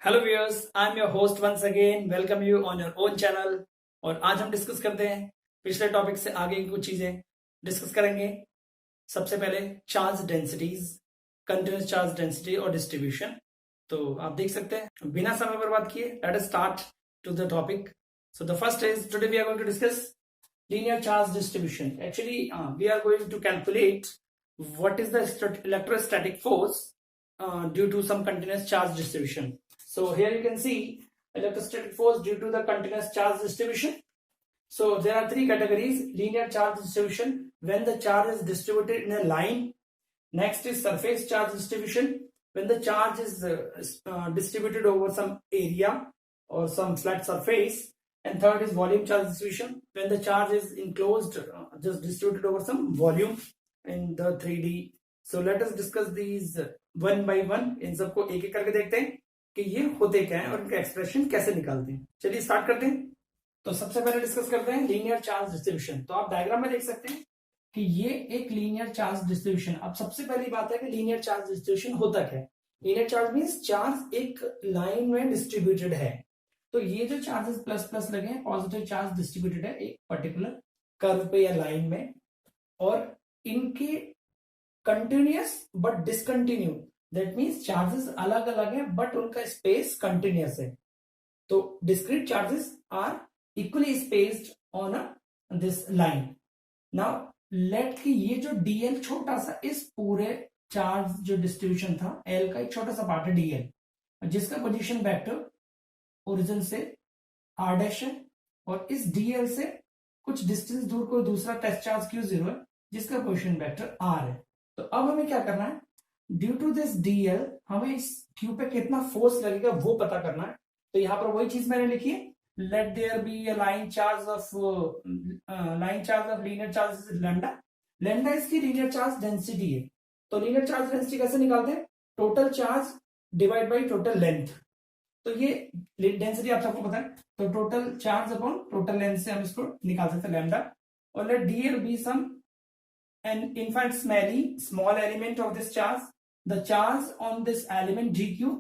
Hello viewers, I am your host once again. Welcome you on your own channel. और आज हम discuss करते हैं पिछले टॉपिक से आगे की कुछ चीजें डिस्कस करेंगे। सबसे पहले charge densities, continuous charge density और डिस्ट्रीब्यूशन। तो आप देख सकते हैं बिना समय बर्बाद किए let us start to the topic. So the first is today we are going to discuss linear charge distribution. Actually, we are going to calculate what is the electrostatic force due to some continuous charge distribution. So here you can see electrostatic force due to the continuous charge distribution. So there are three categories: linear charge distribution when the charge is distributed in a line. Next is surface charge distribution when the charge is distributed over some area or some flat surface. And third is volume charge distribution when the charge is enclosed, just distributed over some volume in the 3D. So let us discuss these one by one. इन सबको एक एक करके देखते हैं कि ये होते क्या है और इनका एक्सप्रेशन कैसे निकालते हैं। चलिए स्टार्ट करते हैं। तो सबसे पहले डिस्कस करते हैं लीनियर चार्ज डिस्ट्रीब्यूशन। तो आप डायग्राम में देख सकते हैं कि ये एक लीनियर चार्ज डिस्ट्रीब्यूशन। अब सबसे पहली बात है कि लीनियर चार्ज डिस्ट्रीब्यूशन होता क्या है। लीनियर चार्ज मीन्स चार्ज एक लाइन में डिस्ट्रीब्यूटेड है। तो ये जो चार्जेस प्लस प्लस लगे हैं, पॉजिटिव चार्ज डिस्ट्रीब्यूटेड है एक पर्टिकुलर कर्व पे या लाइन में, और इनके continuous but discontinue, that means charges अलग अलग है बट उनका स्पेस कंटिन्यूअस है। तो discrete charges are equally spaced on this line. Now let कि ये जो डीएल छोटा सा, इस पूरे चार्ज जो डिस्ट्रीब्यूशन था एल का एक छोटा सा पार्ट है डीएल, जिसका पोजीशन वेक्टर ओरिजिन से आर डैश है, और इस डीएल से कुछ डिस्टेंस दूर कोई दूसरा टेस्ट चार्ज क्यू जीरो है जिसका पोजीशन वेक्टर आर है। तो अब हमें क्या करना है, ड्यू टू दिस डीएल हमें इस क्यू पे कितना फोर्स लगेगा वो पता करना है। तो यहां पर वही चीज मैंने लिखी है, let there be a line charge of linear charge lambda. Lambda इसकी लीनियर चार्ज डेंसिटी है। तो लीनियर चार्ज डेंसिटी कैसे निकालते हैं, total charge divide by total length. तो ये डेंसिटी आप सबको पता है, तो total charge upon total length से हम इसको निकाल सकते हैं लैम्डा। और let DL be some an infinite small element of this charge. The charge on this element G Q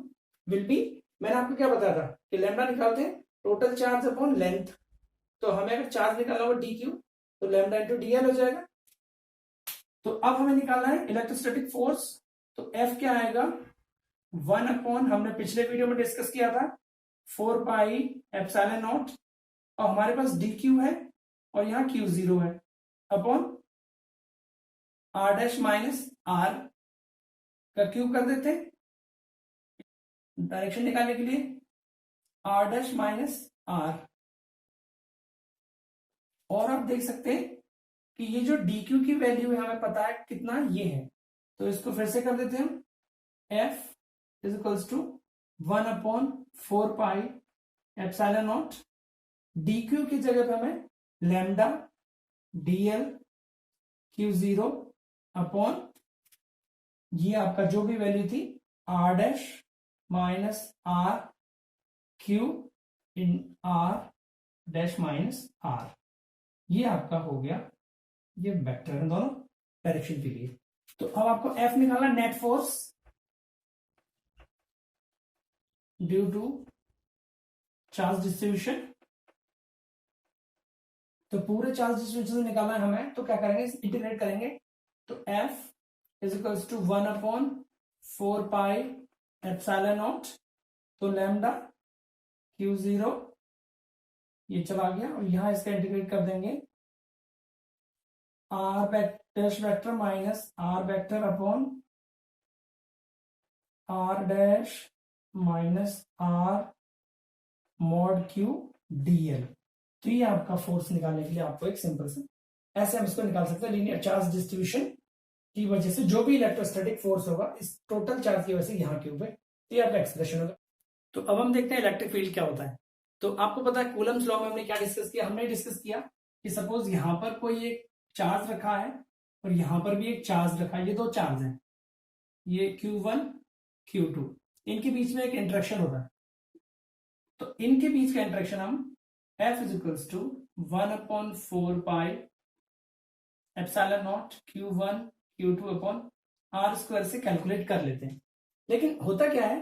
will be, मैंने आपको क्या बताया था कि लैम्डा निकालते हैं टोटल चार्ज अपॉन लेंथ। तो हमें अगर चार्ज निकालना होगा डी क्यू तो लैम्डा इंटू डीएल हो जाएगा। तो अब हमें निकालना है इलेक्ट्रोस्टैटिक फोर्स। तो एफ क्या आएगा, 1 अपॉन, हमने पिछले वीडियो में डिस्कस किया था 4 पाई एप्सिलॉन नॉट, और हमारे पास डी क्यू है और यहां क्यू जीरो है, upon R dash minus R का क्यूब कर देते हैं डायरेक्शन निकालने के लिए, आर डैश माइनस आर। और आप देख सकते हैं कि ये जो डी क्यू की वैल्यू है हमें पता है कितना ये है, तो इसको फिर से कर देते हैं हम, F is equals to 1 upon 4 pi epsilon naught, D Q की जगह पे हमें lambda DL Q zero upon ये आपका जो भी वैल्यू थी R dash minus R Q इन आर डैश माइनस आर। ये आपका हो गया, ये वेक्टर है दोनों डायरेक्शन के लिए। तो अब आपको एफ निकालना, net force due to charge distribution. तो पूरे चार्ज डिस्ट्रीब्यूशन से निकालना है हमें, तो क्या करेंगे, इंटीग्रेट करेंगे। तो F is equals to 1 upon 4 pi epsilon naught, तो लैम्डा क्यू जीरो ये चला गया, और यहां इसका इंटीग्रेट कर देंगे R dash vector minus R vector upon R dash minus R mod Q DL. तो ये आपका फोर्स निकालने के लिए आपको एक सिंपल से ऐसे हम इसको निकाल सकते हैं। लीनियर चार्ज डिस्ट्रीब्यूशन की वजह से जो भी इलेक्ट्रोस्टैटिक फोर्स होगा इस टोटल चार्ज की वजह से यहाँ क्यूब है, ये आपका एक्सप्रेशन होगा। तो अब हम देखते हैं इलेक्ट्रिक फील्ड क्या होता है। तो आपको पता है कूलम्स लॉ में हमने क्या डिस्कस किया, हमने डिस्कस किया कि सपोज यहां पर कोई एक चार्ज रखा है और यहां पर भी एक चार्ज रखा है, ये दो चार्ज हैं, ये Q1 Q2, इनके बीच में एक इंटरेक्शन होता है। तो इनके बीच का इंटरेक्शन हम F is equals to 1 upon 4 pi epsilon naught Q1 Q2 upon R square से कैलकुलेट कर लेते हैं। लेकिन होता क्या है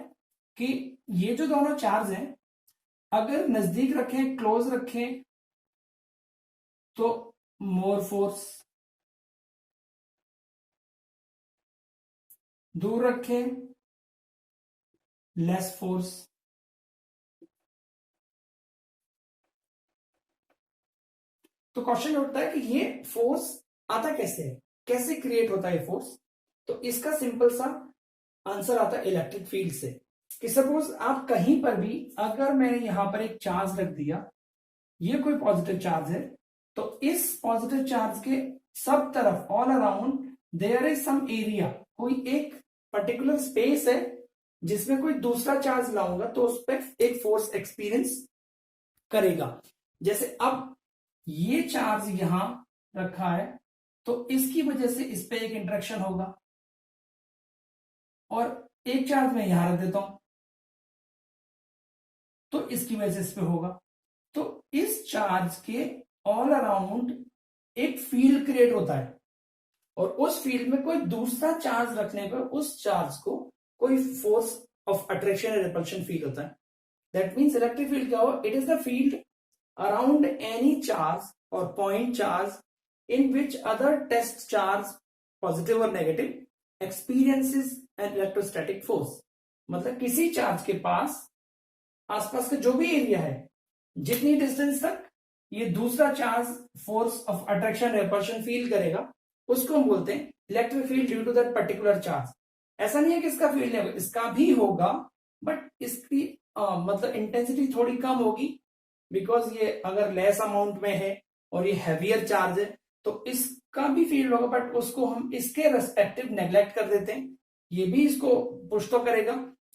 कि ये जो दोनों चार्ज हैं अगर नजदीक रखें, क्लोज रखें, तो मोर फोर्स, दूर रखें लेस फोर्स। तो क्वेश्चन उठता है कि ये फोर्स आता कैसे है, कैसे क्रिएट होता है ये फोर्स। तो इसका सिंपल सा आंसर आता है इलेक्ट्रिक फील्ड से। कि सपोज आप कहीं पर भी, अगर मैंने यहां पर एक चार्ज रख दिया, ये कोई पॉजिटिव चार्ज है, तो इस पॉजिटिव चार्ज के सब तरफ all around there is some area, कोई एक पर्टिकुलर स्पेस है जिसमें कोई दूसरा चार्ज लाऊंगा तो उस पर एक फोर्स एक्सपीरियंस करेगा। जैसे अब ये चार्ज यहां रखा है तो इसकी वजह से इस पे एक इंटरेक्शन होगा, और एक चार्ज मैं यहां रख देता हूं तो इसकी वजह से इस पे होगा। तो इस चार्ज के ऑल अराउंड एक फील्ड क्रिएट होता है, और उस फील्ड में कोई दूसरा चार्ज रखने पर उस चार्ज को कोई फोर्स ऑफ अट्रैक्शन या रिपल्शन फील होता है। दैट मीन्स इलेक्ट्रिक फील्ड क्या हो, it is the field around any charge और point charge in which other test charge positive or negative experiences an electrostatic force। मतलब किसी चार्ज के पास आसपास का जो भी एरिया है, जितनी डिस्टेंस तक ये दूसरा charge force of attraction repulsion feel करेगा, उसको हम बोलते हैं electric field due to that particular charge. ऐसा नहीं है कि इसका फील्ड नहीं होगा, इसका भी होगा, बट इसकी मतलब इंटेंसिटी थोड़ी कम होगी, बिकॉज ये अगर लेस अमाउंट में है और ये हैवियर चार्ज है तो इसका भी फील्ड होगा, बट उसको हम इसके रेस्पेक्टिव नेग्लेक्ट कर देते हैं। ये भी इसको पुश तो करेगा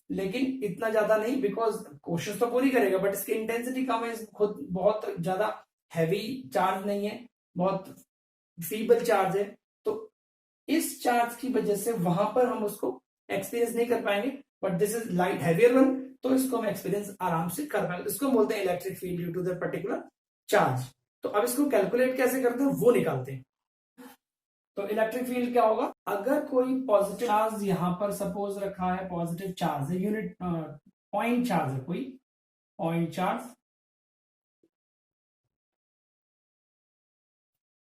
लेकिन इतना ज्यादा नहीं, बिकॉज कोशिश तो पूरी करेगा बट इसकी इंटेंसिटी कम है, खुद बहुत ज्यादा हैवी चार्ज नहीं है, बहुत फीबल चार्ज है। तो इस चार्ज की वजह से वहां पर हम उसको एक्सपीरियंस नहीं कर पाएंगे, but this is light heavier one, तो इसको हम एक्सपीरियंस आराम से कर पाएंगे। इसको बोलते हैं electric field due to that particular charge. तो अब इसको कैलकुलेट कैसे करते हैं वो निकालते हैं। तो इलेक्ट्रिक फील्ड क्या होगा, अगर कोई पॉजिटिव चार्ज यहां पर सपोज रखा है, पॉजिटिव चार्ज है, यूनिट पॉइंट चार्ज है, कोई पॉइंट चार्ज,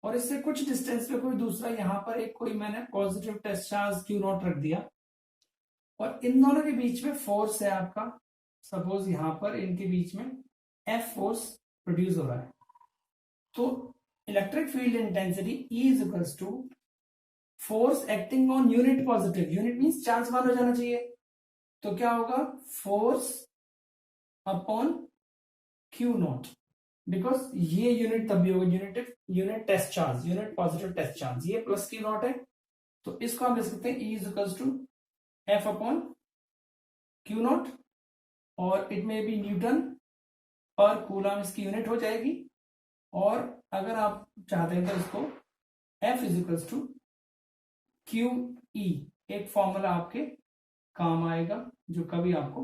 और इससे कुछ डिस्टेंस पे कोई दूसरा यहां पर एक कोई मैंने positive test charge Q naught रख दिया, और इन दोनों के बीच में फोर्स है आपका, सपोज यहां पर इनके बीच में एफ फोर्स प्रोड्यूस हो रहा है। तो electric field intensity E is equals to force acting on unit positive, unit means charge one हो जाना चाहिए, तो क्या होगा force upon Q naught, because ये यूनिट तब भी होगा unit test charge, unit positive test charge, ये प्लस क्यू नॉट है, तो इसको हम लिख सकते हैं E is equals to F upon Q naught, और it may be newton per coulomb इसकी यूनिट हो जाएगी। और अगर आप चाहते हैं तो इसको F is equals to Q E, एक फॉर्मूला आपके काम आएगा जो कभी आपको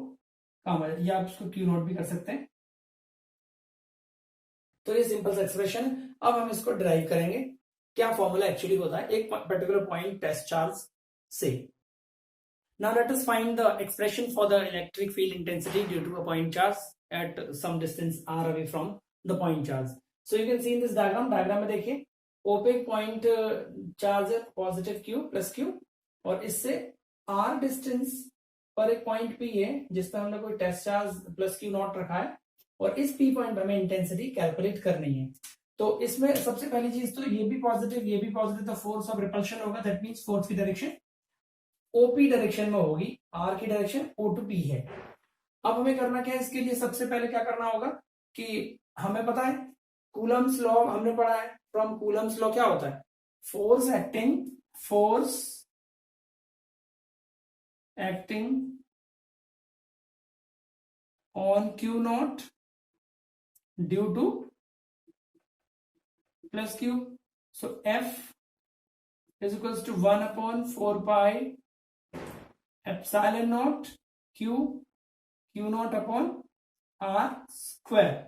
काम आएगा, या आप इसको क्यू नॉट भी कर सकते हैं। तो ये सिंपल सा एक्सप्रेशन। अब हम इसको ड्राइव करेंगे, क्या फॉर्मूला एक्चुअली होता है एक पर्टिकुलर पॉइंट टेस्ट चार्ज से। Now let us find the expression for the electric field intensity due to a point charge at some distance r away from the point charge. So you can see in this diagram, में देखिए OPEC point charge है positive q plus q, और इससे r distance पर एक point p है जिस पर हमने कोई test charge plus q naught रखा है, और इस p पॉइंट पर हमें इंटेंसिटी कैलकुलेट करनी है। तो इसमें सबसे पहली चीज तो ये भी पॉजिटिव, तो फोर्स ऑफ रिपल्शन होगा, दैट मीन्स फोर्स की डायरेक्शन ओपी डायरेक्शन में होगी, आर की डायरेक्शन ओ टू पी है। अब हमें करना क्या है, इसके लिए सबसे पहले क्या करना होगा कि हमें पता है कूलम्स लॉ हमने पढ़ा है, फ्रॉम कूलम्स लॉ क्या होता है, force acting on Q naught due to plus Q, so F is equals to 1/4 pi epsilon naught q naught upon r square।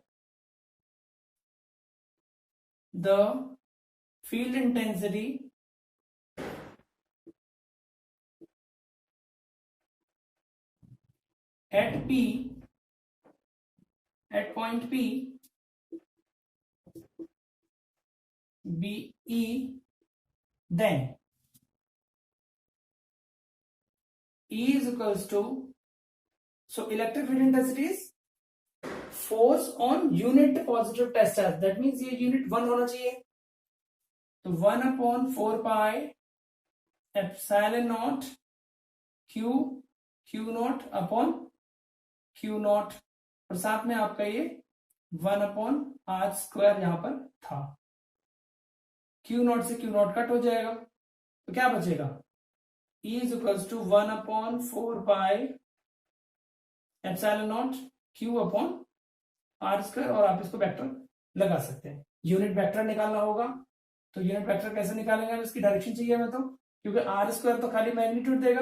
The field intensity at P, at point P, BE, then E is equals to, so electric field intensity is force on unit positive test charge, that means ये unit 1 होना चाहिए, तो 1/4 pi epsilon naught Q naught upon Q naught, और साथ में आपका ये 1/r² यहां पर था, क्यू नॉट से क्यू नॉट कट हो जाएगा, तो क्या बचेगा, E is equals to 1/4 pi epsilon naught Q upon r², और आप इसको वेक्टर लगा सकते हैं। यूनिट वेक्टर निकालना होगा, तो यूनिट वेक्टर कैसे निकालेंगे, इसकी डायरेक्शन चाहिए हमें, तो क्योंकि r² तो खाली मैग्नीट्यूड देगा,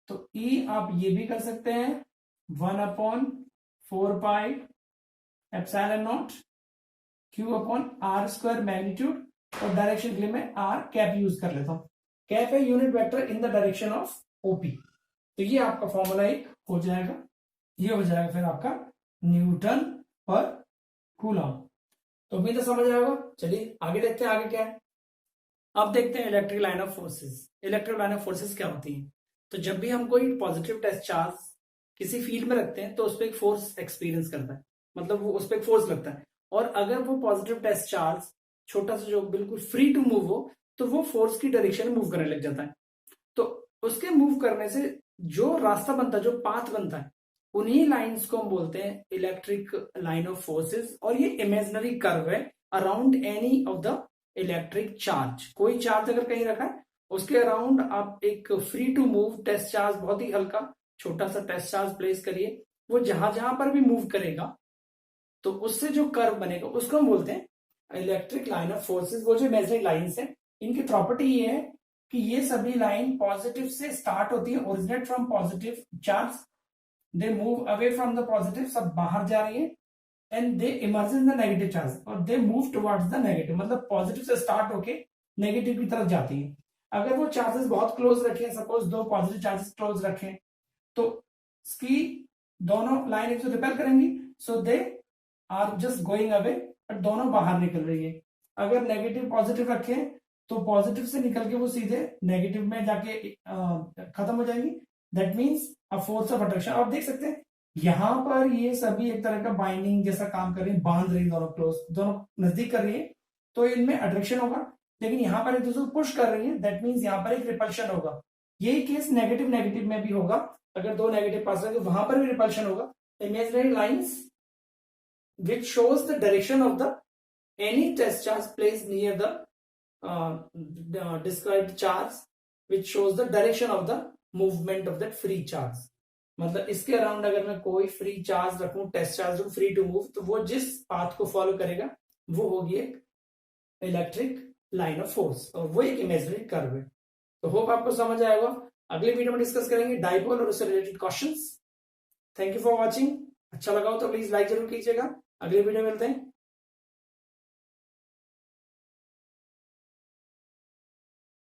तो E आप ये भी कर सकते हैं 1/4 pi epsilon naught Q upon r² magnitude, और डायरेक्शन के लिए मैं r कैप यूज कर लेता हूं, कैप है unit vector in the direction of OP, तो ये आपका फॉर्मूला एक हो जाएगा, ये हो जाएगा फिर आपका न्यूटन पर कूलम। तो उम्मीद है समझ आएगा। चलिए आगे देखते हैं, आगे क्या है। अब देखते हैं electric line of forces. Electric line of forces क्या होती है, तो जब भी हम कोई पॉजिटिव टेस्ट चार्ज किसी फील्ड में रखते हैं तो उस पर एक फोर्स एक्सपीरियंस करता है, मतलब वो उस पर एक फोर्स लगता है, और अगर वो पॉजिटिव टेस्ट चार्ज छोटा सा जो बिल्कुल फ्री टू मूव हो तो वो फोर्स की डायरेक्शन में मूव करने लग जाता है, तो उसके मूव करने से जो रास्ता बनता है, जो पाथ बनता है, उन्हीं लाइंस को हम बोलते हैं इलेक्ट्रिक लाइन ऑफ फोर्सेस, और ये इमेजिनरी कर्व है around any of the electric charge. कोई चार्ज अगर कहीं रखा है उसके अराउंड आप एक free to move test charge, बहुत ही हल्का छोटा सा टेस्ट चार्ज प्लेस करिए, वो जहां जहां पर भी मूव करेगा तो उससे जो कर्व बनेगा उसको हम बोलते हैं इलेक्ट्रिक लाइन ऑफ फोर्सेस। वो जो इमेजिनरी लाइंस है इनकी प्रॉपर्टी ये है कि ये सभी लाइन पॉजिटिव से स्टार्ट होती है, originate from positive charge, they move away from the positive, सब बाहर जा रही है, and they emerge in the negative charge, और they move towards the negative, मतलब पॉजिटिव से स्टार्ट होके नेगेटिव की तरफ जाती है। अगर वो चार्जेस बहुत क्लोज रखें, सपोज दो पॉजिटिव चार्जेस क्लोज रखें, तो इसकी दोनों लाइन एक रिपेल करेंगी, so they are just going away, but दोनों बाहर निकल रही है। अगर नेगेटिव पॉजिटिव रखें तो पॉजिटिव से निकल के वो सीधे नेगेटिव में जाके खत्म हो जाएंगी, that means a force of attraction. आप देख सकते हैं यहां पर ये सभी एक तरह का बाइंडिंग जैसा काम कर रही है, बांध रही है, दोनों क्लोज, दोनों नजदीक कर रही है, तो इनमें अट्रैक्शन होगा, लेकिन यहां पर एक दूसरे को पुश कर रही है, दैट मीन्स यहां पर एक रिपल्शन होगा। यही केस नेगेटिव नेगेटिव में भी होगा, अगर दो नेगेटिव पास रहेंगे वहां पर भी रिपल्शन होगा। Imaginary lines which shows the direction of the any test charge placed near the described charge, which shows the direction of the movement of that free charge। मतलब इसके अराउंड अगर मैं कोई फ्री चार्ज रखूं, test charge free to move, तो वो जिस path को फॉलो करेगा वो होगी एक इलेक्ट्रिक लाइन ऑफ फोर्स, और वो एक इमेजिनरी कर्व है। तो होप आपको समझ आएगा। अगले वीडियो में डिस्कस करेंगे डाइपोल और उससे related questions. Thank you for watching. अच्छा लगा हो तो प्लीज लाइक जरूर कीजिएगा। अगले वीडियो में मिलते हैं।